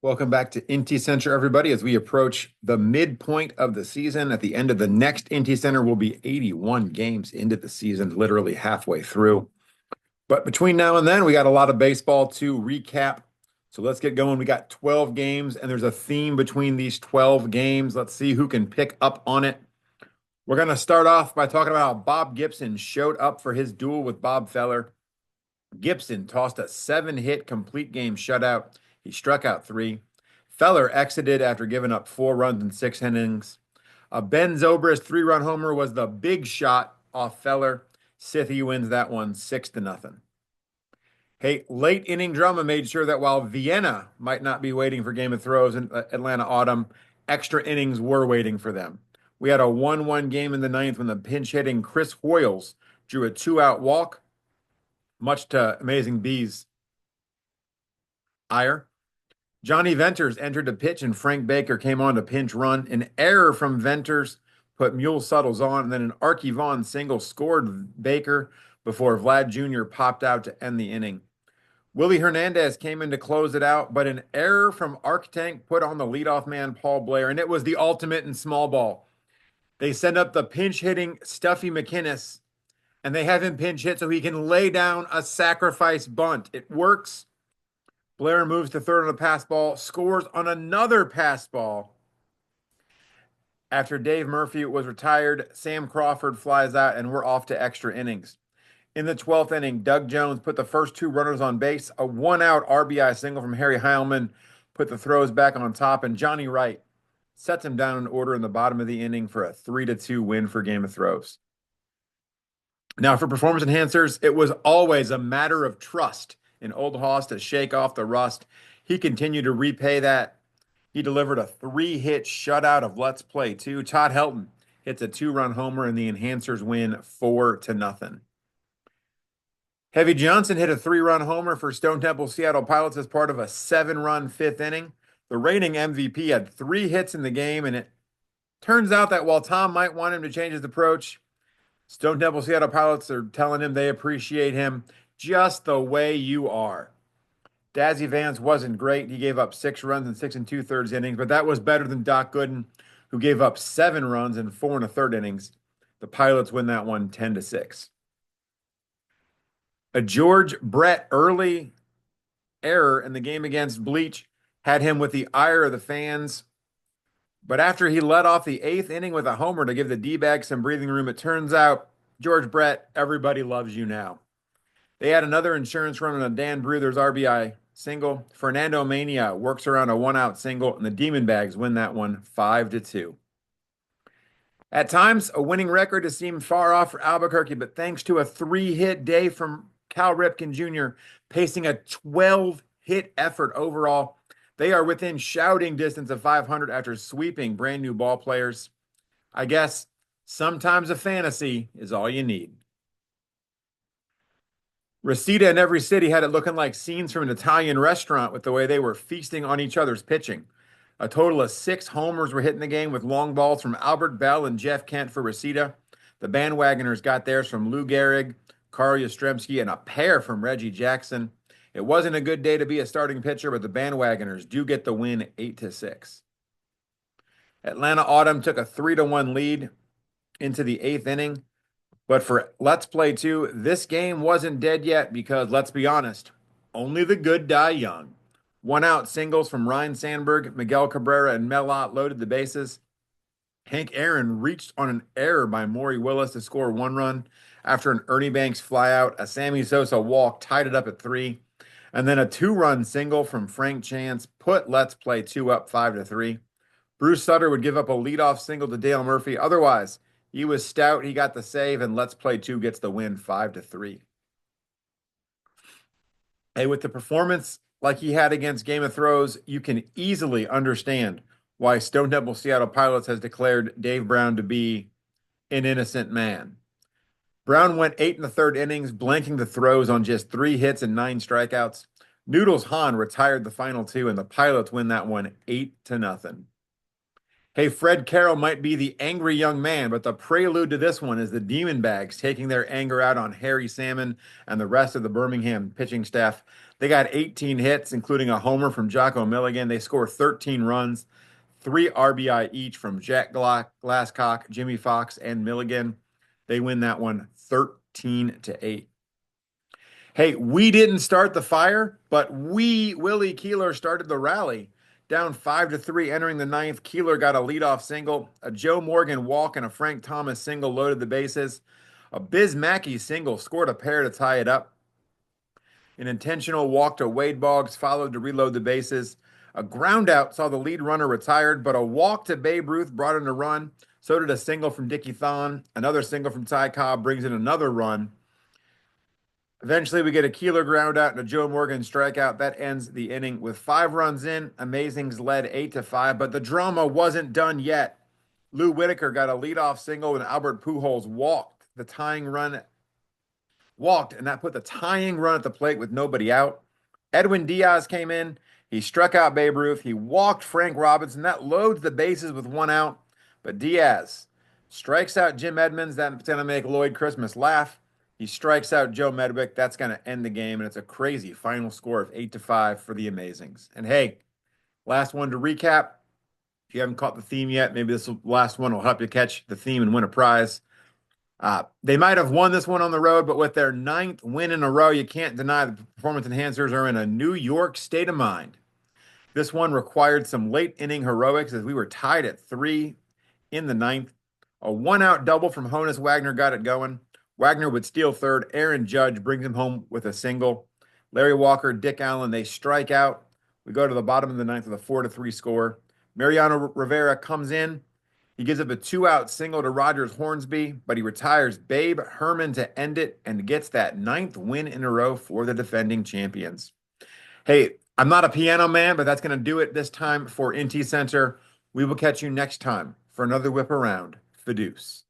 Welcome back to IntyCenter, everybody. As we approach the midpoint of the season, at the end of the next IntyCenter, will be 81 games into the season, literally halfway through. But between now and then, we got a lot of baseball to recap. So let's get going. We got 12 games, and there's a theme between these 12 games. Let's see who can pick up on it. We're going to start off by talking about how Bob Gibson showed up for his duel with Bob Feller. Gibson tossed a 7-hit complete game shutout. He struck out 3. Feller exited after giving up 4 runs in 6 innings. A Ben Zobrist 3-run homer was the big shot off Feller. Sithy wins that one 6-0. Hey, late inning drama made sure that while Vienna might not be waiting for Game of Thrones in Atlanta Autumn, extra innings were waiting for them. We had a 1-1 game in the ninth when the pinch hitting Chris Hoyles drew a 2-out walk, much to Amazing B's ire. Johnny Venters entered to pitch, and Frank Baker came on to pinch run. An error from Venters put Mule Suttles on, and then an Archie Vaughn single scored Baker before Vlad Jr. popped out to end the inning. Willie Hernandez came in to close it out, but an error from Arctank put on the leadoff man, Paul Blair, and it was the ultimate in small ball. They send up the pinch hitting Stuffy McInnes, and they have him pinch hit so he can lay down a sacrifice bunt. It works. Blair moves to third on a pass ball, scores on another pass ball. After Dave Murphy was retired, Sam Crawford flies out, and we're off to extra innings. In the 12th inning, Doug Jones put the first 2 runners on base. A 1-out RBI single from Harry Heilman put the throws back on top, and Johnny Wright sets him down in order in the bottom of the inning for a 3-2 win for Game of Thrones. Now, for performance enhancers, it was always a matter of trust in Old Hoss to shake off the rust. He continued to repay that. He delivered a 3-hit shutout of Let's Play 2. Todd Helton hits a 2-run homer, and the enhancers win 4-0. Heavy Johnson hit a 3-run homer for Stone Temple Seattle Pilots as part of a 7-run 5th inning. The reigning MVP had 3 hits in the game, and it turns out that while Tom might want him to change his approach, Stone Temple Seattle Pilots are telling him they appreciate him just the way you are. Dazzy Vance wasn't great. He gave up 6 runs in 6 2/3 innings, but that was better than Doc Gooden, who gave up 7 runs in 4 1/3 innings. The Pilots win that one 10-6. A George Brett early error in the game against Bleach had him with the ire of the fans. But after he led off the 8th inning with a homer to give the D-backs some breathing room, it turns out, George Brett, everybody loves you now. They had another insurance run on a Dan Bruther's RBI single. Fernando Mania works around a 1-out single, and the Demon Bags win that one 5-2. At times, a winning record has seemed far off for Albuquerque, but thanks to a 3-hit day from Cal Ripken Jr., pacing a 12-hit effort overall, they are within shouting distance of 500 after sweeping brand new ball players. I guess sometimes a fantasy is all you need. Reseda in every city had it looking like scenes from an Italian restaurant with the way they were feasting on each other's pitching. A total of 6 homers were hit in the game with long balls from Albert Bell and Jeff Kent for Reseda. The bandwagoners got theirs from Lou Gehrig, Carl Yastrzemski, and a pair from Reggie Jackson. It wasn't a good day to be a starting pitcher, but the bandwagoners do get the win 8-6. Atlanta Autumn took a 3-1 lead into the 8th inning. But for Let's Play 2, this game wasn't dead yet because, let's be honest, only the good die young. 1-out singles from Ryan Sandberg, Miguel Cabrera, and Melot loaded the bases. Hank Aaron reached on an error by Maury Willis to score 1 run after an Ernie Banks flyout. A Sammy Sosa walk tied it up at 3. And then a 2-run single from Frank Chance put Let's Play 2 up 5-3. Bruce Sutter would give up a leadoff single to Dale Murphy. Otherwise, he was stout. He got the save, and Let's Play 2 gets the win 5-3. Hey, with the performance like he had against Game of Thrones, you can easily understand why Stone Temple Seattle Pilots has declared Dave Brown to be an innocent man. Brown went 8 1/3 innings, blanking the throws on just 3 hits and 9 strikeouts. Noodles Hahn retired the final 2, and the Pilots win that one 8-0. Hey, Fred Carroll might be the angry young man, but the prelude to this one is the Demon Bags taking their anger out on Harry Salmon and the rest of the Birmingham pitching staff. They got 18 hits, including a homer from Jocko Milligan. They score 13 runs, 3 RBI each from Jack Glasscock, Jimmy Fox, and Milligan. They win that one 13-8. Hey, we didn't start the fire, but Willie Keeler, started the rally. Down 5-3 entering the ninth, Keeler got a leadoff single. A Joe Morgan walk and a Frank Thomas single loaded the bases. A Biz Mackey single scored a pair to tie it up. An intentional walk to Wade Boggs followed to reload the bases. A ground out saw the lead runner retired, but a walk to Babe Ruth brought in a run. So did a single from Dickie Thon. Another single from Ty Cobb brings in another run. Eventually, we get a Keeler ground out and a Joe Morgan strikeout. That ends the inning with 5 runs in. Amazings led 8-5, but the drama wasn't done yet. Lou Whitaker got a leadoff single and Albert Pujols walked, and that put the tying run at the plate with nobody out. Edwin Diaz came in. He struck out Babe Ruth. He walked Frank Robinson. That loads the bases with 1 out. But Diaz strikes out Jim Edmonds. That's going to make Lloyd Christmas laugh. He strikes out Joe Medwick. That's going to end the game, and it's a crazy final score of 8-5 for the Amazings. And hey, last one to recap. If you haven't caught the theme yet, maybe this last one will help you catch the theme and win a prize. They might have won this one on the road, but with their 9th win in a row, you can't deny the performance enhancers are in a New York state of mind. This one required some late inning heroics as we were tied at 3 in the 9th. A 1-out double from Honus Wagner got it going. Wagner would steal third. Aaron Judge brings him home with a single. Larry Walker, Dick Allen, they strike out. We go to the bottom of the 9th with a 4-3 score. Mariano Rivera comes in. He gives up a 2-out single to Rogers Hornsby, but he retires Babe Herman to end it and gets that 9th win in a row for the defending champions. Hey, I'm not a piano man, but that's going to do it this time for IntyCenter. We will catch you next time for another whip around FODEUSS.